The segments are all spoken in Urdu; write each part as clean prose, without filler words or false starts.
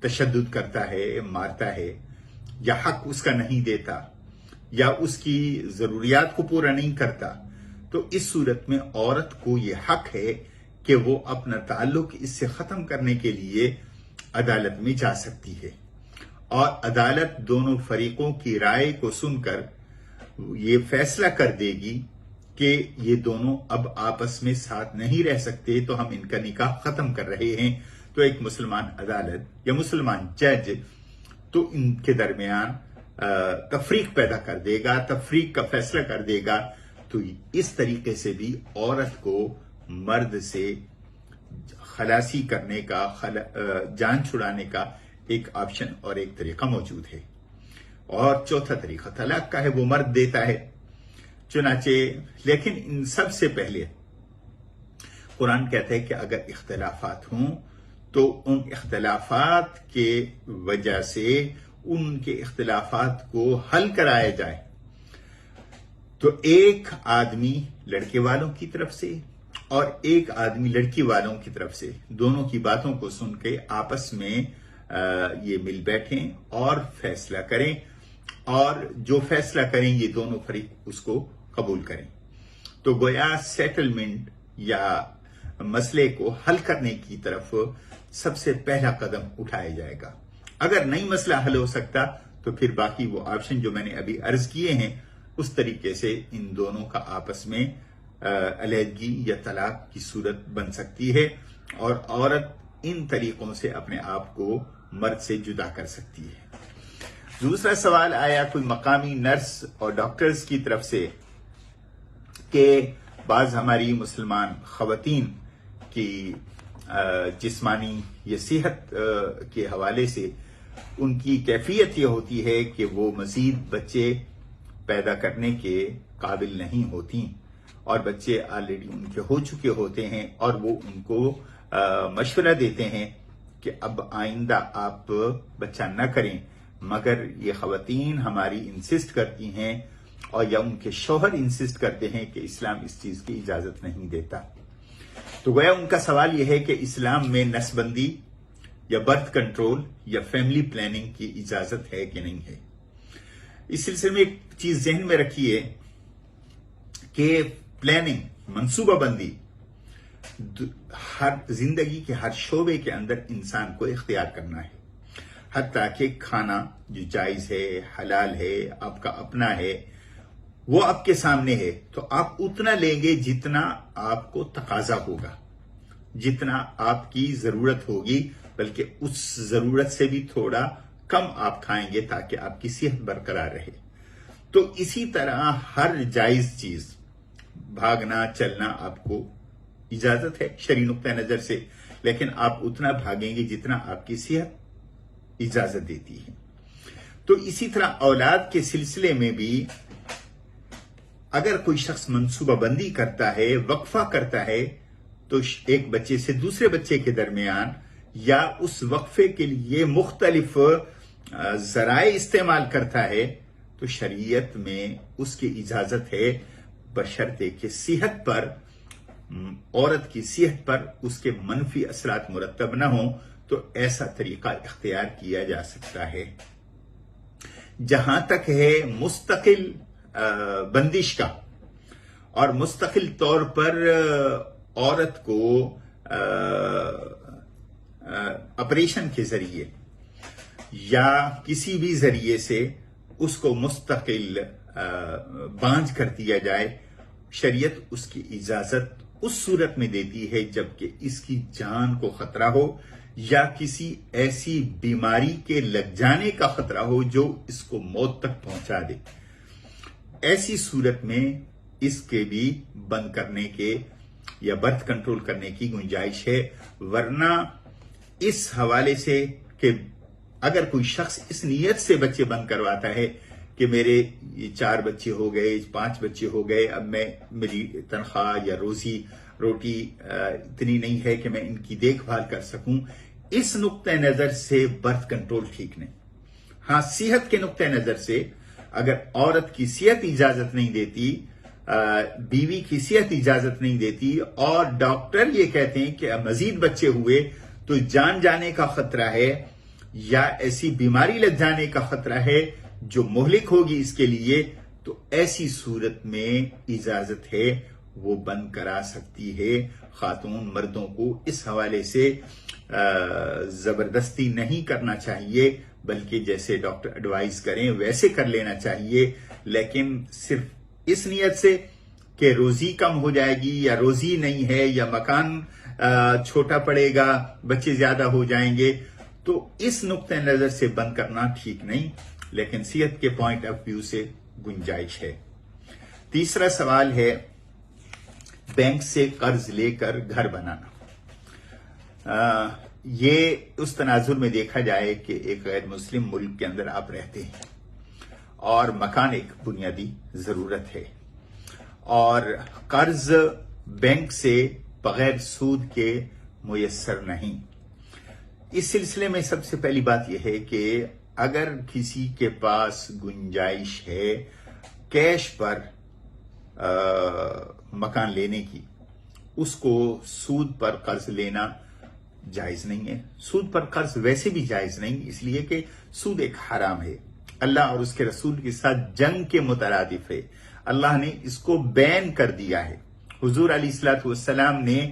تشدد کرتا ہے، مارتا ہے، یا حق اس کا نہیں دیتا، یا اس کی ضروریات کو پورا نہیں کرتا، تو اس صورت میں عورت کو یہ حق ہے کہ وہ اپنا تعلق اس سے ختم کرنے کے لیے عدالت میں جا سکتی ہے، اور عدالت دونوں فریقوں کی رائے کو سن کر یہ فیصلہ کر دے گی کہ یہ دونوں اب آپس میں ساتھ نہیں رہ سکتے، تو ہم ان کا نکاح ختم کر رہے ہیں۔ تو ایک مسلمان عدالت یا مسلمان جج تو ان کے درمیان تفریق پیدا کر دے گا، تفریق کا فیصلہ کر دے گا۔ تو اس طریقے سے بھی عورت کو مرد سے خلاصی کرنے کا، جان چھڑانے کا ایک آپشن اور ایک طریقہ موجود ہے۔ اور چوتھا طریقہ طلاق کا ہے، وہ مرد دیتا ہے۔ چنانچہ لیکن ان سب سے پہلے قرآن کہتا ہے کہ اگر اختلافات ہوں تو ان اختلافات کے وجہ سے ان کے اختلافات کو حل کرایا جائے۔ تو ایک آدمی لڑکے والوں کی طرف سے اور ایک آدمی لڑکی والوں کی طرف سے، دونوں کی باتوں کو سن کے آپس میں یہ مل بیٹھیں اور فیصلہ کریں، اور جو فیصلہ کریں یہ دونوں فریق اس کو قبول کریں۔ تو گویا سیٹلمنٹ یا مسئلے کو حل کرنے کی طرف سب سے پہلا قدم اٹھایا جائے گا۔ اگر نہیں مسئلہ حل ہو سکتا تو پھر باقی وہ آپشن جو میں نے ابھی عرض کیے ہیں، اس طریقے سے ان دونوں کا آپس میں علیحدگی یا طلاق کی صورت بن سکتی ہے، اور عورت ان طریقوں سے اپنے آپ کو مرد سے جدا کر سکتی ہے۔ دوسرا سوال آیا کوئی مقامی نرس اور ڈاکٹرز کی طرف سے کہ بعض ہماری مسلمان خواتین کی جسمانی یا صحت کے حوالے سے ان کی کیفیت یہ ہوتی ہے کہ وہ مزید بچے پیدا کرنے کے قابل نہیں ہوتی، اور بچے آلریڈی ان کے ہو چکے ہوتے ہیں، اور وہ ان کو مشورہ دیتے ہیں کہ اب آئندہ آپ بچہ نہ کریں، مگر یہ خواتین ہماری انسسٹ کرتی ہیں، اور یا ان کے شوہر انسسٹ کرتے ہیں کہ اسلام اس چیز کی اجازت نہیں دیتا۔ تو گویا ان کا سوال یہ ہے کہ اسلام میں نسل بندی یا برتھ کنٹرول یا فیملی پلاننگ کی اجازت ہے کہ نہیں ہے۔ اس سلسلے میں ایک چیز ذہن میں رکھیے کہ پلاننگ، منصوبہ بندی ہر زندگی کے ہر شعبے کے اندر انسان کو اختیار کرنا ہے، حتیٰ کہ کھانا جو جائز ہے، حلال ہے، آپ کا اپنا ہے، وہ آپ کے سامنے ہے، تو آپ اتنا لیں گے جتنا آپ کو تقاضا ہوگا، جتنا آپ کی ضرورت ہوگی، بلکہ اس ضرورت سے بھی تھوڑا کم آپ کھائیں گے تاکہ آپ کی صحت برقرار رہے۔ تو اسی طرح ہر جائز چیز، بھاگنا چلنا آپ کو اجازت ہے شرعی نقطہ نظر سے، لیکن آپ اتنا بھاگیں گے جتنا آپ کی صحت اجازت دیتی ہے۔ تو اسی طرح اولاد کے سلسلے میں بھی اگر کوئی شخص منصوبہ بندی کرتا ہے، وقفہ کرتا ہے، تو ایک بچے سے دوسرے بچے کے درمیان یا اس وقفے کے لیے مختلف ذرائع استعمال کرتا ہے، تو شریعت میں اس کی اجازت ہے، بشرطے کہ صحت پر، عورت کی صحت پر اس کے منفی اثرات مرتب نہ ہوں، تو ایسا طریقہ اختیار کیا جا سکتا ہے۔ جہاں تک ہے مستقل بندش کا، اور مستقل طور پر عورت کو آپریشن کے ذریعے یا کسی بھی ذریعے سے اس کو مستقل بانجھ کر دیا جائے، شریعت اس کی اجازت اس صورت میں دیتی ہے جبکہ اس کی جان کو خطرہ ہو یا کسی ایسی بیماری کے لگ جانے کا خطرہ ہو جو اس کو موت تک پہنچا دے۔ ایسی صورت میں اس کے بھی بند کرنے کے یا برتھ کنٹرول کرنے کی گنجائش ہے، ورنہ اس حوالے سے کہ اگر کوئی شخص اس نیت سے بچے بند کرواتا ہے کہ میرے یہ 4 بچے ہو گئے، 5 بچے ہو گئے، اب میری تنخواہ یا روٹی اتنی نہیں ہے کہ میں ان کی دیکھ بھال کر سکوں، اس نقطہ نظر سے برتھ کنٹرول ٹھیک نہیں۔ ہاں، صحت کے نقطہ نظر سے اگر عورت کی صحت اجازت نہیں دیتی، بیوی کی صحت اجازت نہیں دیتی، اور ڈاکٹر یہ کہتے ہیں کہ مزید بچے ہوئے تو جان جانے کا خطرہ ہے، یا ایسی بیماری لگ جانے کا خطرہ ہے جو مہلک ہوگی اس کے لیے، تو ایسی صورت میں اجازت ہے وہ بند کرا سکتی ہے۔ خاتون مردوں کو اس حوالے سے زبردستی نہیں کرنا چاہیے، بلکہ جیسے ڈاکٹر ایڈوائز کریں ویسے کر لینا چاہیے، لیکن صرف اس نیت سے کہ روزی کم ہو جائے گی یا روزی نہیں ہے یا مکان چھوٹا پڑے گا، بچے زیادہ ہو جائیں گے، تو اس نقطہ نظر سے بند کرنا ٹھیک نہیں، لیکن صحت کے پوائنٹ آف ویو سے گنجائش ہے۔ تیسرا سوال ہے بینک سے قرض لے کر گھر بنانا۔ یہ اس تناظر میں دیکھا جائے کہ ایک غیر مسلم ملک کے اندر آپ رہتے ہیں اور مکان ایک بنیادی ضرورت ہے، اور قرض بینک سے بغیر سود کے میسر نہیں۔ اس سلسلے میں سب سے پہلی بات یہ ہے کہ اگر کسی کے پاس گنجائش ہے کیش پر مکان لینے کی، اس کو سود پر قرض لینا جائز نہیں ہے۔ سود پر قرض ویسے بھی جائز نہیں، اس لیے کہ سود ایک حرام ہے، اللہ اور اس کے رسول کے ساتھ جنگ کے مترادف ہے، اللہ نے اس کو بین کر دیا ہے۔ حضور علیہ الصلوۃ والسلام نے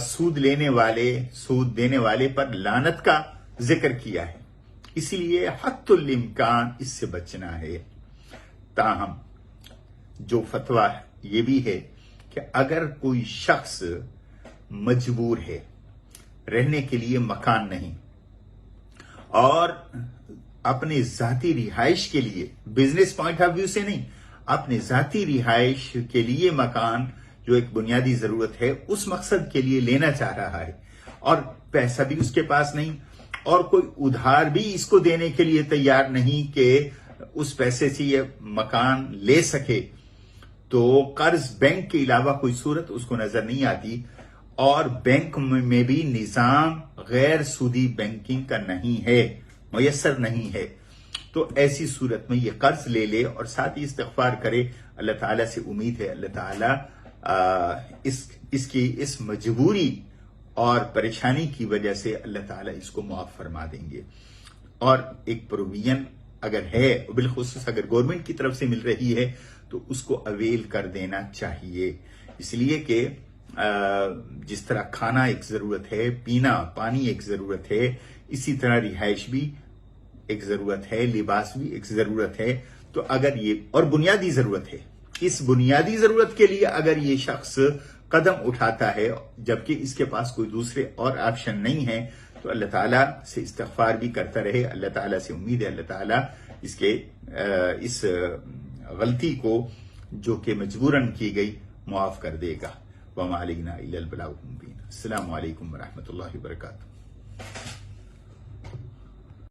سود لینے والے، سود دینے والے پر لعنت کا ذکر کیا ہے، اسی لیے حتی الامکان اس سے بچنا ہے۔ تاہم جو فتویٰ یہ بھی ہے کہ اگر کوئی شخص مجبور ہے، رہنے کے لیے مکان نہیں، اور اپنے ذاتی رہائش کے لیے، بزنس پوائنٹ آف ویو سے نہیں، اپنے ذاتی رہائش کے لیے مکان جو ایک بنیادی ضرورت ہے اس مقصد کے لیے لینا چاہ رہا ہے، اور پیسہ بھی اس کے پاس نہیں، اور کوئی ادھار بھی اس کو دینے کے لیے تیار نہیں کہ اس پیسے سے یہ مکان لے سکے، تو قرض بینک کے علاوہ کوئی صورت اس کو نظر نہیں آتی، اور بینک میں بھی نظام غیر سودی بینکنگ کا نہیں ہے، میسر نہیں ہے، تو ایسی صورت میں یہ قرض لے لے اور ساتھ ہی استغفار کرے۔ اللہ تعالیٰ سے امید ہے اللہ تعالیٰ اس کی اس مجبوری اور پریشانی کی وجہ سے اللہ تعالیٰ اس کو معاف فرما دیں گے۔ اور ایک پروویژن اگر ہے، بالخصوص اگر گورنمنٹ کی طرف سے مل رہی ہے، تو اس کو اویل کر دینا چاہیے، اس لیے کہ جس طرح کھانا ایک ضرورت ہے، پینا پانی ایک ضرورت ہے، اسی طرح رہائش بھی ایک ضرورت ہے، لباس بھی ایک ضرورت ہے، تو اگر یہ اور بنیادی ضرورت ہے، اس بنیادی ضرورت کے لیے اگر یہ شخص قدم اٹھاتا ہے جبکہ اس کے پاس کوئی دوسرے اور آپشن نہیں ہے، تو اللہ تعالیٰ سے استغفار بھی کرتا رہے، اللہ تعالیٰ سے امید ہے اللہ تعالیٰ اس غلطی کو جو کہ مجبوراً کی گئی معاف کر دے گا۔ وما علینا الا البلاغ المبین۔ السلام علیکم ورحمۃ اللہ وبرکاتہ۔